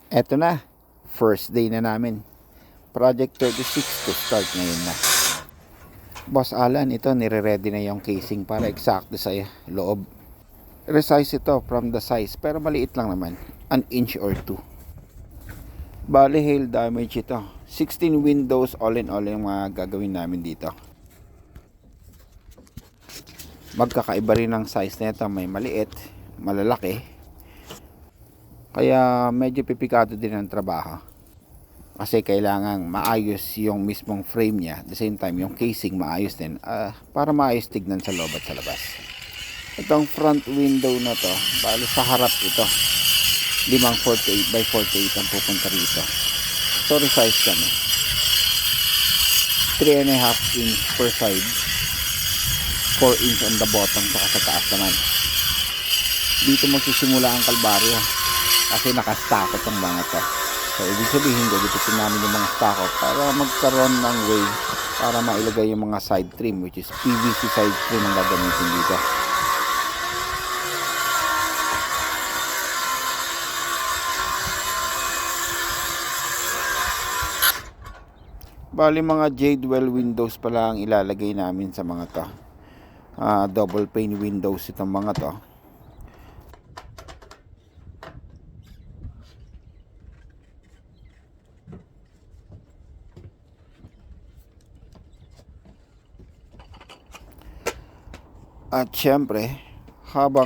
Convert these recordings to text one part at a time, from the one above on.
Eto na, first day na namin. Project 36 to start ngayon na. Boss Alan, ito nire-ready na yung casing para eksakto sa loob. Resize ito from the size pero maliit lang naman, an inch or 2. Bali hail damage ito. 16 windows all in all yung mga gagawin namin dito. Magkakaiba rin ang size nito, may maliit, malalaki. Kaya medyo pipikado din ang trabaho. Kasi kailangan maayos yung mismong frame niya. At the same time, yung casing maayos din. Para maayos tignan sa loob at sa labas. Itong front window na to, bali sa harap ito. 548 by 48 ang pupunta rito. So resize kami. 3.5 inch per side. 4 inch on the bottom saka sa taas naman. Dito magsisimula ang kalbaryo. Kasi nakastakot ang mga to. So ibig sabihin, gugupitin namin yung mga stakot para magkaroon ng way para mailagay yung mga side trim, which is PVC side trim ang gagamitin dito. Bali mga jade well windows pala ang ilalagay namin sa mga to. Double pane windows itong mga to. At syempre, habang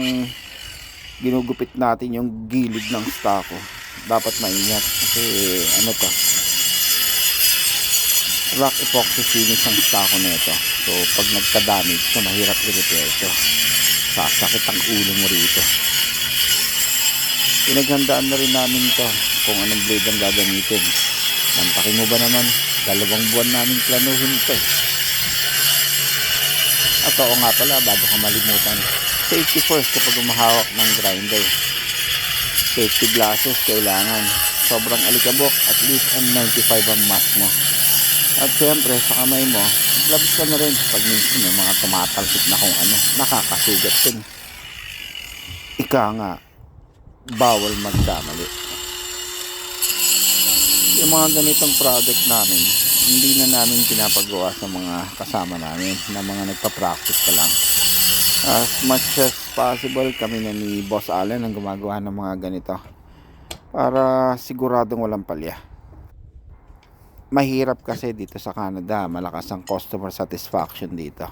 ginugupit natin yung gilid ng stako, dapat maingat kasi ano to, rock epoxy finish ang stako nito. So pag nagka-damage, so mahirap i-repair ito. Sasakit ang ulo mo rito. Pinaghandaan na rin namin to kung anong blade ang gagamitin. Mantakin mo ba naman, 2 buwan namin planuhin ito. At oo nga pala, bago ka malimutan, safety first kapag umahawak ng grinder. Safety glasses kailangan. Sobrang alikabok, at least N95 ang mask mo. At syempre sa kamay mo, gloves ka na rin pag minsan may mga tumatalsik na kung ano, nakakasugat din. Ika nga, bawal magkamali. Yung mga ganitong project namin, hindi na namin pinapagawa sa mga kasama namin na mga nagpa-practice ka lang. As much as possible, kami na ni Boss Allen ang gumagawa ng mga ganito para siguradong walang palya. Mahirap kasi dito sa Canada, malakas ang customer satisfaction dito.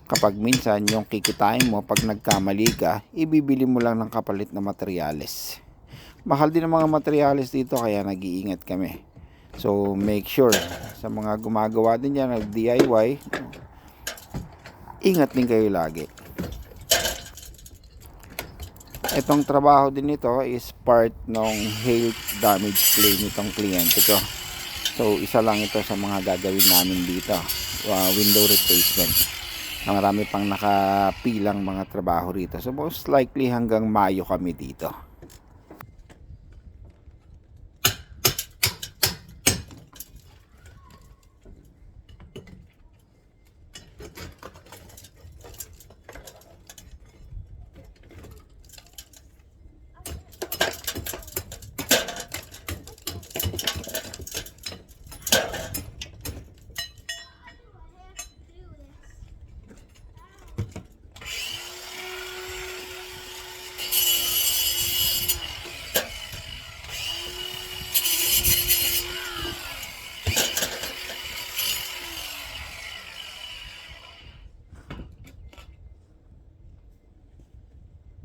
Kapag minsan yung kikitain mo pag nagkamali ka, ibibili mo lang ng kapalit na materyales. Mahal din ang mga materyales dito kaya nag-iingat kami. So make sure sa mga gumagawa din yan ng DIY, ingat din kayo lagi. Itong trabaho din ito is part ng hail damage claim nitong kliyente ko. So isa lang ito sa mga gagawin namin dito, window replacement. Marami pang nakapilang mga trabaho rito. So most likely hanggang Mayo kami dito.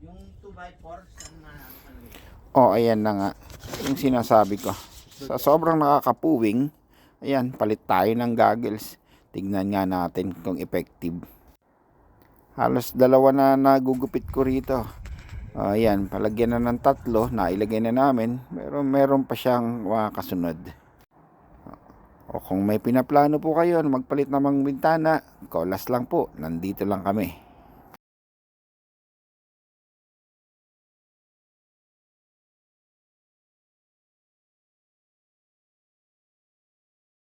Yung 2x4 na Ayan na nga yung sinasabi ko. Sa sobrang nakakapuwing, ayan, palit tayo ng goggles. Tignan nga natin kung effective. Halos 2 na nagugupit ko rito. Ayan, palagyan na ng 3, nailagay na namin. Pero meron pa siyang kasunod. O kung may pinaplano po kayo na magpalit namang bintana, kolas lang po, nandito lang kami.